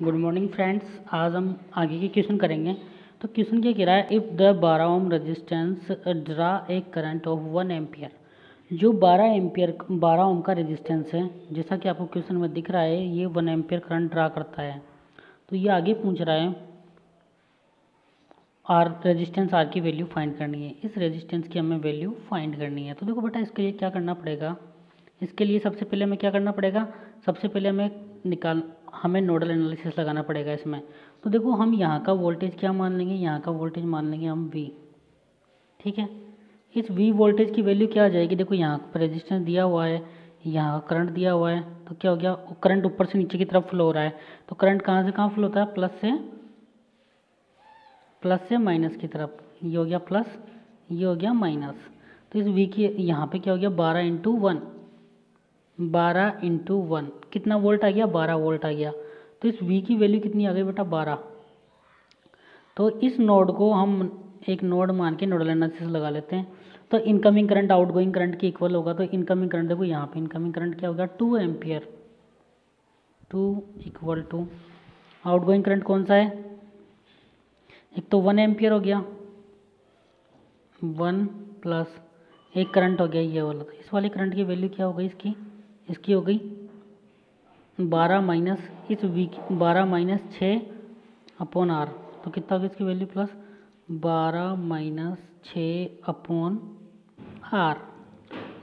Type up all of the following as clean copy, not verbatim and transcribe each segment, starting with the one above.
Good morning friends. आज हम आगे के क्वेश्चन करेंगे। तो क्वेश्चन क्या कह रहा है, if the 12 ohm resistance draw a current of 1 ampere. जो 12 ओम का रेजिस्टेंस है, जैसा कि आपको क्वेश्चन में दिख रहा है, ये 1 एम्पियर करंट ड्रा करता है। तो ये आगे पूछ रहा है रेजिस्टेंस आर की वैल्यू फाइंड करनी है। इस रेजिस्टेंस की हमें वैल्यू फाइंड करनी है। तो देखो बेटा, इसके लिए क्या करना पड़ेगा, इसके लिए सबसे पहले हमें क्या करना पड़ेगा, सबसे पहले हमें नोडल एनालिसिस लगाना पड़ेगा इसमें। तो देखो, हम यहाँ का वोल्टेज क्या मान लेंगे, यहाँ का वोल्टेज मान लेंगे हम V। ठीक है, इस V वोल्टेज की वैल्यू क्या आ जाएगी, देखो यहाँ पर रेजिस्टेंस दिया हुआ है, यहाँ करंट दिया हुआ है, तो क्या हो गया, करंट ऊपर से नीचे की तरफ फ्लो हो रहा है। तो करंट कहाँ से कहाँ फ्लो होता है, प्लस से माइनस की तरफ। ये हो गया प्लस, ये हो गया माइनस। तो इस V की यहाँ पे क्या हो गया, 12 इंटू वन कितना वोल्ट आ गया, 12 वोल्ट आ गया। तो इस V की वैल्यू कितनी आ गई बेटा, 12। तो इस नोड को हम एक नोड मान के नोडल एनालिसिस लगा लेते हैं। तो इनकमिंग करंट आउटगोइंग करंट के इक्वल होगा। तो इनकमिंग करंट देखो, यहाँ पे इनकमिंग करंट क्या होगा, 2 ampere. 2 equal to outgoing current कौन सा है, एक तो 1 एम्पियर हो गया, 1 प्लस एक करंट हो गया ये वाला। तो इस वाले करंट की वैल्यू क्या हो गई, इसकी हो गई 12 माइनस इस वी 12 माइनस 6 अपॉन आर। तो कितना होगा इसकी value, plus 12 minus 6 upon R.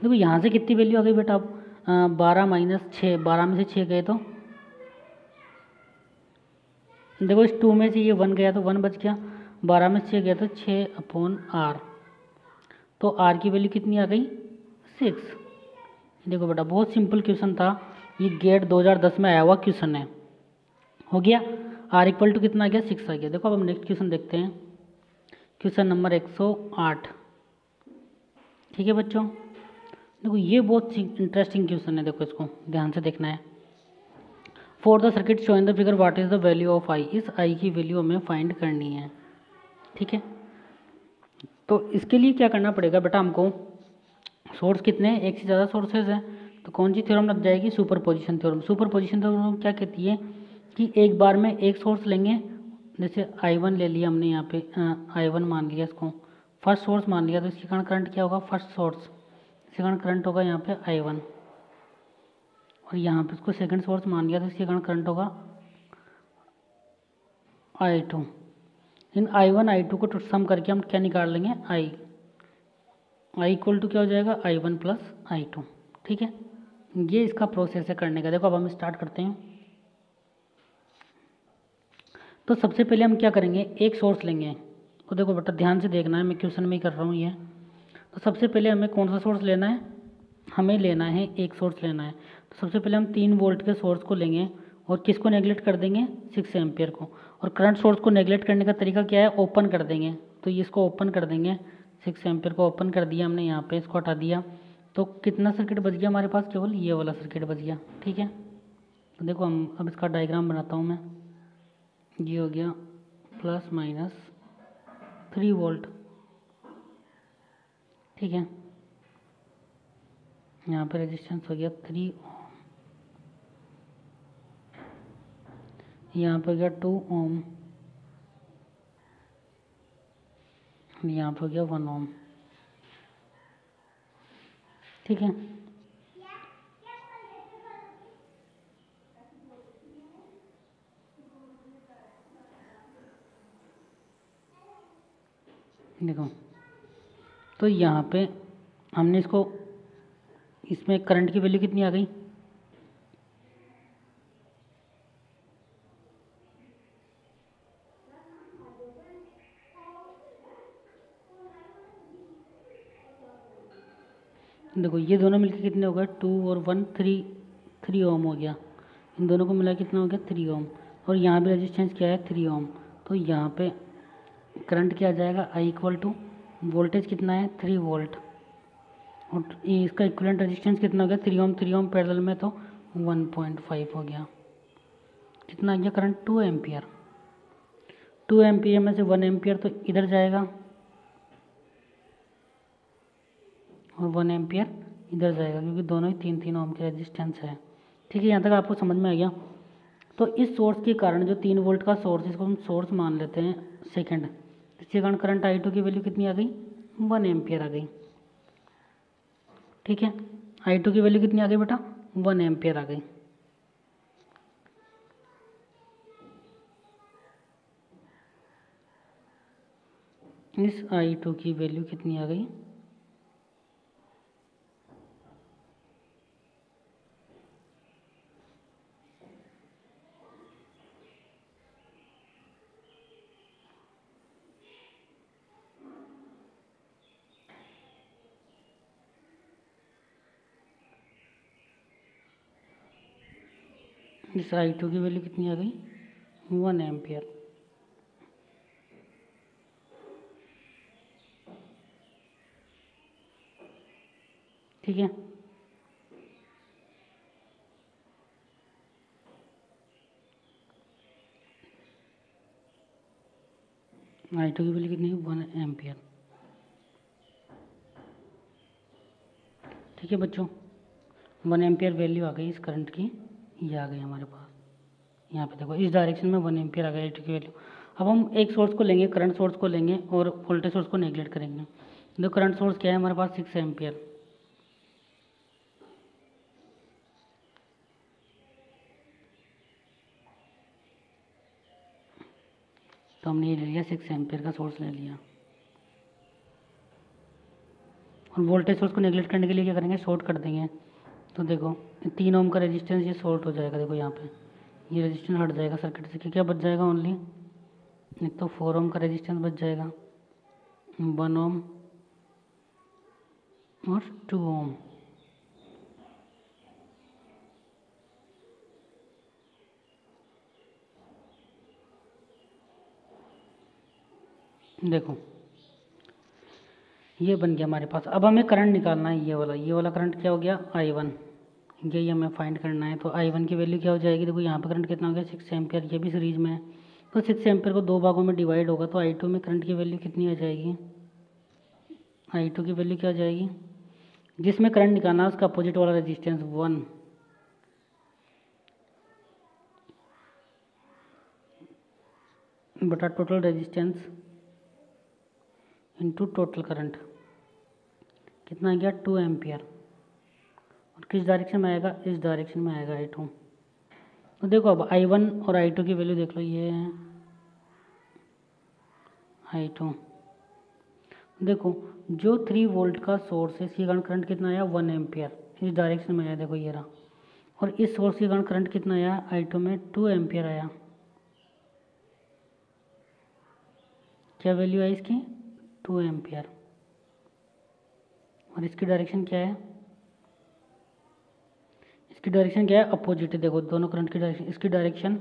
देखो यहाँ से कितनी वैल्यू आ गई बेटा, अब 12 माइनस 6, 12 में से 6 गए तो देखो, इस 2 में से ये 1 गया तो 1 बच गया, 12 में 6 गया तो 6 अपॉन आर। तो आर की वैल्यू कितनी आ गई, 6। देखो बेटा, बहुत सिंपल क्वेश्चन था, ये गेट 2010 में आया हुआ क्वेश्चन है। हो गया, आर इक्वल टू कितना आ गया, 6 आ गया। देखो अब हम नेक्स्ट क्वेश्चन देखते हैं, क्वेश्चन नंबर 108। ठीक है बच्चों, देखो ये बहुत इंटरेस्टिंग क्वेश्चन है, देखो इसको ध्यान से देखना है। For the circuit show in the figure what is the value of I. इस आई की वैल्यू हमें फाइंड करनी है। ठीक है, तो इसके लिए क्या करना पड़ेगा बेटा, हमको सोर्स कितने, एक से ज़्यादा सोर्सेज हैं, तो कौन सी थ्योरम लग जाएगी, super position theorem. Super position theorem क्या कहती है कि एक बार में एक सोर्स लेंगे, जैसे I1 ले लिया हमने, यहाँ पे I1 मान लिया, इसको फर्स्ट सोर्स मान लिया, तो इसके कारण करंट क्या होगा, फर्स्ट सोर्स, इसके कारण करंट होगा यहाँ पे I1। और यहाँ पे इसको सेकंड सोर्स मान लिया, तो इसके कारण करंट होगा I2। इन I1 I2 को सम करके हम क्या निकाल लेंगे, I इक्वल टू क्या हो जाएगा, I1 प्लस I2। ठीक है, ये इसका प्रोसेस है करने का। देखो अब हम स्टार्ट करते हैं। तो सबसे पहले हम क्या करेंगे, एक सोर्स लेंगे। तो देखो बेटा, ध्यान से देखना है, मैं क्वेश्चन में ही कर रहा हूँ ये। तो सबसे पहले हमें कौन सा सोर्स लेना है, हमें लेना है एक सोर्स लेना है। तो सबसे पहले हम 3 वोल्ट के सोर्स को लेंगे और किसको नेगलेक्ट कर देंगे, 6 एम्पियर को। और करंट सोर्स को नेगलेक्ट करने का तरीका क्या है, ओपन कर देंगे। तो ये इसको ओपन कर देंगे, 6 एम्पियर को ओपन कर दिया हमने, यहाँ पे इसको हटा दिया। तो कितना सर्किट बच गया हमारे पास, केवल ये वाला सर्किट बच गया। ठीक है, तो देखो हम अब इसका डायग्राम बनाता हूँ मैं। ये हो गया प्लस माइनस 3 वोल्ट। ठीक है, यहाँ पे रेजिस्टेंस हो गया 3 ओम, यहाँ पे हो गया 2 ओम, यहाँ पे हो गया 1 ओम। ठीक है, देखो तो यहाँ पे हमने इसमें करंट की वैल्यू कितनी आ गई, देखो ये दोनों मिलकर कितने हो गए, 2 और 1 3 ओम हो गया। इन दोनों को मिला कितना हो गया, 3 ओम। और यहाँ भी रेजिस्टेंस क्या है, 3 ओम। तो यहाँ पे करंट क्या आ जाएगा, I इक्वल टू वोल्टेज कितना है, 3 वोल्ट। और इसका इक्विवेलेंट रेजिस्टेंस कितना हो गया, 3 ओम पैरेलल में, तो 1.5 हो गया। कितना आ गया करंट, 2 एम्पियर। 2 एम्पियर में से 1 एम्पियर तो इधर जाएगा और 1 एम्पियर इधर जाएगा, क्योंकि दोनों ही 3 ओम के रेजिस्टेंस है। ठीक है, यहाँ तक आपको समझ में आ गया। तो इस सोर्स के कारण जो 3 वोल्ट का सोर्स, इसको हम सोर्स मान लेते हैं सेकंड, इसके कारण करंट I2 की वैल्यू कितनी आ गई, 1 एम्पियर आ गई। ठीक है, I2 की वैल्यू कितनी आ गई बेटा, 1 एम्पियर आ गई। इस I2 की वैल्यू कितनी आ गई, इस I2 की वैल्यू कितनी आ गई, 1 एम्पियर। ठीक है, I2 की वैल्यू कितनी है, 1 एम्पियर। ठीक है बच्चों, 1 एम्पियर वैल्यू आ गई इस करंट की, ये आ गई हमारे पास। यहाँ पे देखो इस डायरेक्शन में 1 एम्पियर आ गया I2 की वैल्यू। अब हम एक सोर्स को लेंगे, करंट सोर्स को लेंगे और वोल्टेज सोर्स को नेगलेक्ट करेंगे। देखो करंट सोर्स क्या है हमारे पास, 6 एम्पियर। तो हमने ये ले लिया, 6 एम्पियर का सोर्स ले लिया। और वोल्टेज सोर्स को नेगलेक्ट करने के लिए क्या करेंगे, शॉर्ट कर देंगे। तो देखो 3 ओम का रेजिस्टेंस ये शॉर्ट हो जाएगा। देखो यहाँ पे ये रेजिस्टेंस हट जाएगा सर्किट से, क्या बच जाएगा ओनली, एक तो 4 ओम का रेजिस्टेंस बच जाएगा, 1 ओम और 2 ओम। देखो ये बन गया हमारे पास। अब हमें करंट निकालना है, ये वाला करंट क्या हो गया, I1, ये हमें फाइंड करना है। तो I1 की वैल्यू क्या हो जाएगी, देखो यहाँ पे करंट कितना हो गया, 6 एम्पियर, ये भी सीरीज में है। तो 6 एम्पियर को 2 भागों में डिवाइड होगा, तो I2 में करंट की वैल्यू कितनी आ जाएगी, I2 की वैल्यू क्या आ जाएगी, जिसमें करंट निकालना है उसका अपोजिट वाला रेजिस्टेंस 1 बटा total resistance into total current, कितना आ गया, 2 एम्पियर। और किस डायरेक्शन में आएगा, इस डायरेक्शन में आएगा I2। तो देखो अब I1 और I2 की वैल्यू देख लो, ये है I2। देखो जो 3 वोल्ट का सोर्स है, इसके कारण करंट कितना आया, 1 एम्पियर, इस डायरेक्शन में आया, देखो ये रहा। और इस सोर्स के कारण करंट कितना आया, I2 में 2 एम्पियर आया। क्या वैल्यू है इसकी, 2 एम्पियर। और इसकी डायरेक्शन क्या है, इसकी डायरेक्शन क्या है, अपोजिट है। देखो दोनों करंट की डायरेक्शन, इसकी डायरेक्शन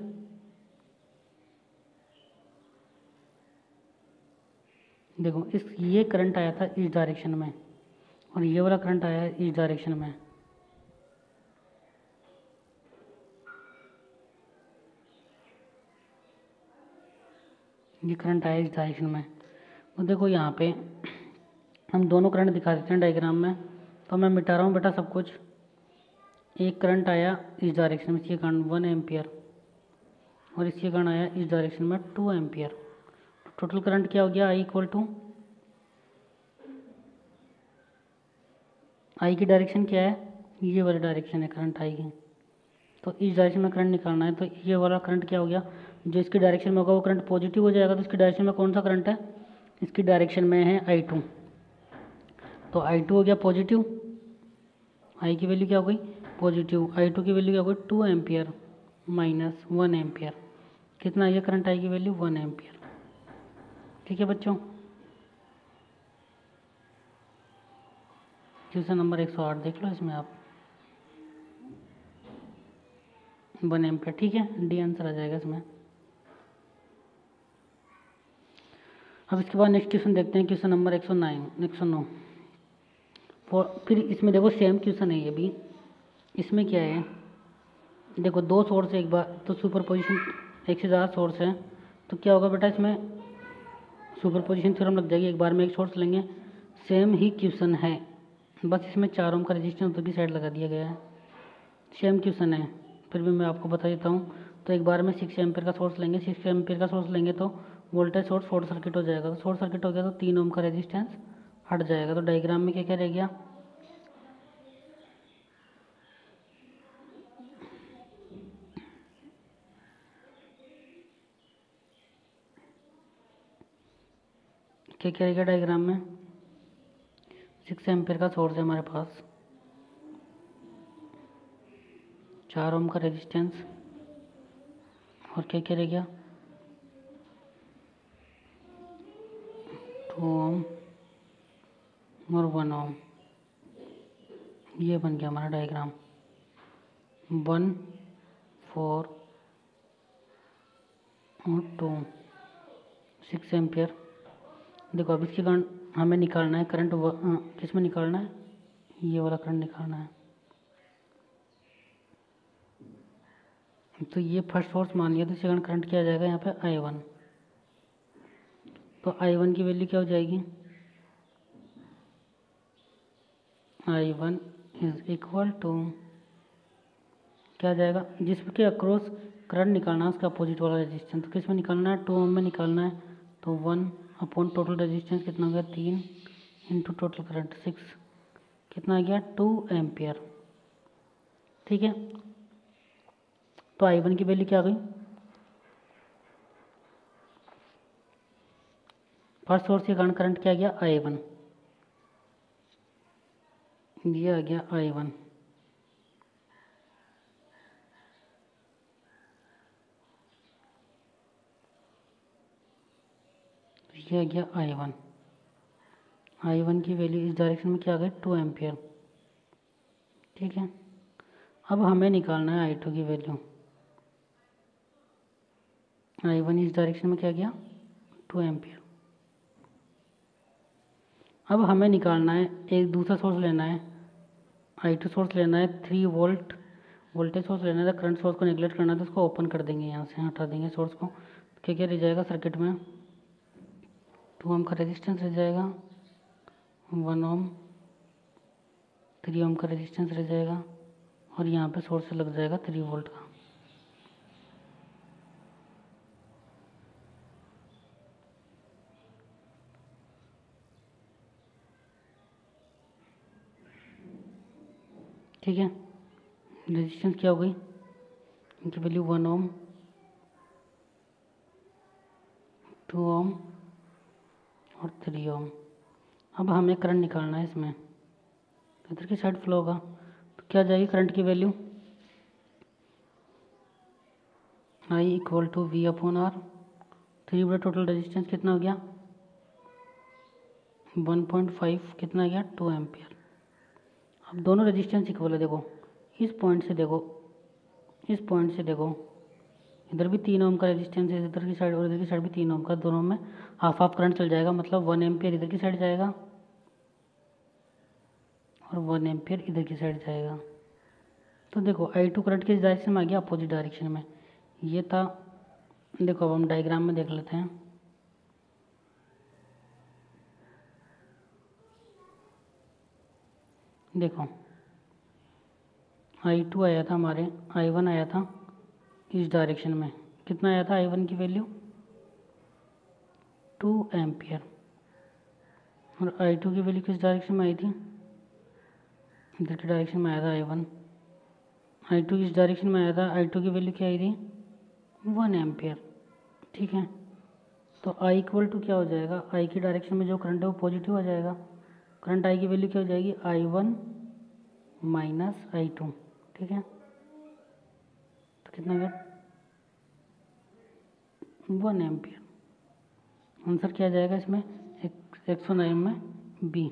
देखो, इस ये करंट आया था इस डायरेक्शन में और ये वाला करंट आया है इस डायरेक्शन में। ये करंट आया इस डायरेक्शन में। तो देखो यहाँ पे हम दोनों करंट दिखा देते हैं डायग्राम में। तो मैं मिटा रहा हूँ बेटा सब कुछ। एक करंट आया इस डायरेक्शन में, इसके कारण 1 एम्पियर, और इसके कारण आया इस डायरेक्शन में 2 एम्पियर। टोटल करंट क्या हो गया, I इक्वल टू, I की डायरेक्शन क्या है, ये वाली डायरेक्शन है करंट I की। तो इस डायरेक्शन में करंट निकालना है। तो ये वाला करंट क्या हो गया, जो इसकी डायरेक्शन में होगा वो करंट पॉजिटिव हो जाएगा। तो इसकी डायरेक्शन में कौन सा करंट है, इसकी डायरेक्शन में है I2। तो I2 हो गया पॉजिटिव, I की वैल्यू क्या हो गई, पॉजिटिव। I2 की वैल्यू क्या हो गई, 2 एम्पियर माइनस 1 एम्पियर। कितना ये करंट I की वैल्यू, 1 एम्पियर। ठीक है बच्चों, क्वेश्चन नंबर 108 देख लो, इसमें आप 1 एम्पियर। ठीक है, डी आंसर आ जाएगा इसमें। अब इसके बाद नेक्स्ट क्वेश्चन देखते हैं, क्वेश्चन नंबर 109। फिर इसमें देखो सेम क्वेश्चन है ये भी। इसमें क्या है, देखो 2 सोर्स है एक बार, तो सुपर पोजिशन, एक से ज़्यादा सोर्स है तो क्या होगा बेटा, इसमें सुपर पोजिशन थ्योरम लग जाएगी। एक बार में एक सोर्स लेंगे, सेम ही क्वेश्चन है, बस इसमें 4 ओम का रेजिस्टेंस उधर की साइड लगा दिया गया है। सेम क्वेश्चन है, फिर भी मैं आपको बता देता हूँ। तो एक बार में 6 एम्पीयर का सोर्स लेंगे, 6 एम्पीयर का सोर्स लेंगे तो वोल्टेज सोर्स शॉर्ट सर्किट हो जाएगा, तो शॉर्ट सर्किट हो गया तो 3 ओम का रेजिस्टेंस हट जाएगा। तो डायग्राम में क्या क्या रह गया, क्या क्या रह गया डायग्राम में, 6 एम्पीयर का सोर्स है हमारे पास, 4 ओम का रेजिस्टेंस, और क्या क्या रह गया, 2 ओम और 1 ओम। ये बन गया हमारा डायग्राम, 1, 4 और 2, 6 एम्पियर। देखो अब इसके कारण हमें निकालना है करंट, किस में निकालना है, ये वाला करंट निकालना है। तो ये फर्स्ट सोर्स मान लिया, तो इसके कारण करंट क्या आ जाएगा यहाँ पे I1। तो I1 की वैल्यू क्या हो जाएगी, I1 इज इक्वल टू क्या आ जाएगा, जिसके अक्रॉस करंट निकालना है उसका अपोजिट वाला रेजिस्टेंस, तो किस में निकालना है, 2 ओम में निकालना है। तो 1 अपॉन टोटल रेजिस्टेंस कितना हो गया, 3 इंटू टोटल करंट 6, कितना आ गया 2 एम्पियर। ठीक है, तो I1 की वैल्यू क्या आ गई, फर्स्ट सोर्स के कारण करंट क्या आ गया I1, ये आ गया I1। ये आ गया I1, I1 की वैल्यू इस डायरेक्शन में क्या आ गई 2 एम्पियर। ठीक है, अब हमें निकालना है I2 की वैल्यू, I1 इस डायरेक्शन में क्या गया 2 एम्पियर। अब हमें निकालना है, एक दूसरा सोर्स लेना है, I2 सोर्स लेना है, 3 वोल्ट वोल्टेज सोर्स लेना है। करंट सोर्स को नेगलेक्ट करना है तो उसको ओपन कर देंगे, यहाँ से हटा देंगे सोर्स को। क्या क्या रह जाएगा सर्किट में, 2 ओम का रेजिस्टेंस रह जाएगा, 1 ओम, 3 ओम का रेजिस्टेंस रह जाएगा, और यहाँ पे सोर्स लग जाएगा 3 वोल्ट का। ठीक है, रेजिस्टेंस क्या हो गई, इनकी वैल्यू 1 ओम, 2 ओम और 3 ओम। अब हमें करंट निकालना है इसमें, तो इधर की साइड फ्लो होगा, तो क्या जाएगी करंट की value, I equal to V upon R, 3 बटा टोटल रेजिस्टेंस कितना हो गया 1.5, कितना आ गया 2 एम्पियर। अब दोनों रेजिस्टेंस इक्वल है, देखो इस पॉइंट से देखो, इस पॉइंट से देखो, इधर भी 3 ओम का रेजिस्टेंस है इधर की साइड, और इधर की साइड भी 3 ओम का, दोनों में हाफ हाफ करंट चल जाएगा, मतलब 1 एम्पियर इधर की साइड जाएगा और 1 एम्पियर इधर की साइड जाएगा। तो देखो I2 करंट किस डायरेक्शन में आ गया, अपोजिट डायरेक्शन में, ये था। देखो अब हम डायग्राम में देख लेते हैं, देखो I2 आया था हमारे, I1 आया था इस डायरेक्शन में, कितना आया था I1 की वैल्यू 2 एम्पियर, और I2 की वैल्यू किस डायरेक्शन में आई थी, इधर की डायरेक्शन में आया था I1, I2 इस डायरेक्शन में आया था, I2 की वैल्यू क्या आई थी 1 एम्पियर। ठीक है, तो I इक्वल टू क्या हो जाएगा, I की डायरेक्शन में जो करंट है वो पॉजिटिव आ जाएगा, करंट I की वैल्यू क्या हो जाएगी I1 माइनस I2। ठीक है, तो कितना गया 1 एम्पियर। आंसर क्या आ जाएगा इसमें 109 में B।